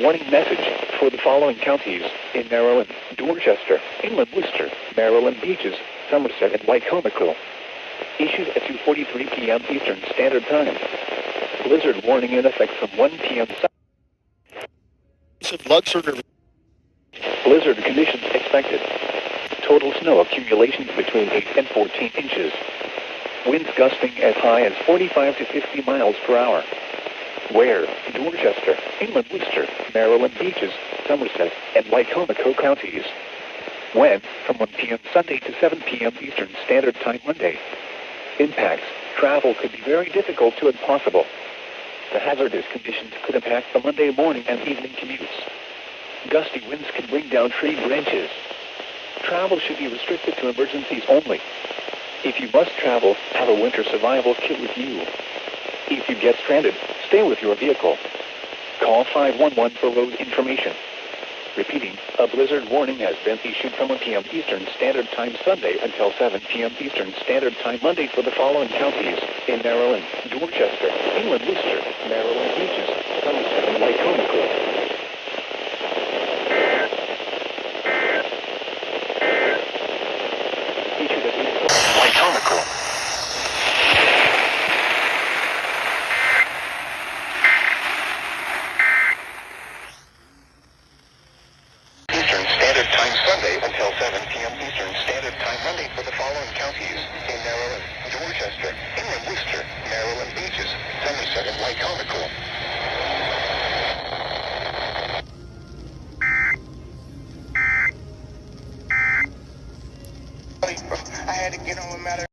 warning message for the following counties in Maryland: Dorchester, Inland Worcester, Maryland Beaches, Somerset, and Wycomico. Issued at 2:43 p.m. Eastern Standard Time. Blizzard warning in effect from 1 p.m. Blizzard conditions expected. Total snow accumulations between 8 and 14 inches. Winds gusting as high as 45 to 50 miles per hour. Where? Dorchester, Inland Worcester, Maryland Beaches, Somerset, and Wycomico counties. When? From 1 p.m. Sunday to 7 p.m. Eastern Standard Time Monday. Impacts. Travel could be very difficult to impossible. The hazardous conditions could impact the Monday morning and evening commutes. Gusty winds can bring down tree branches. Travel should be restricted to emergencies only. If you must travel, have a winter survival kit with you. If you get stranded, stay with your vehicle. Call 511 for road information. Repeating, a blizzard warning has been issued from 1 p.m. Eastern Standard Time Sunday until 7 p.m. Eastern Standard Time Monday for the following counties in Maryland: Dorchester, Inland Worcester, Maryland Beaches, Somerset, and Wycomico. Until 7 p.m. Eastern Standard Time Monday for the following counties in Maryland: Dorchester, Inland Worcester, Maryland Beaches, Somerset, and Wycomico. I had to get on a matter.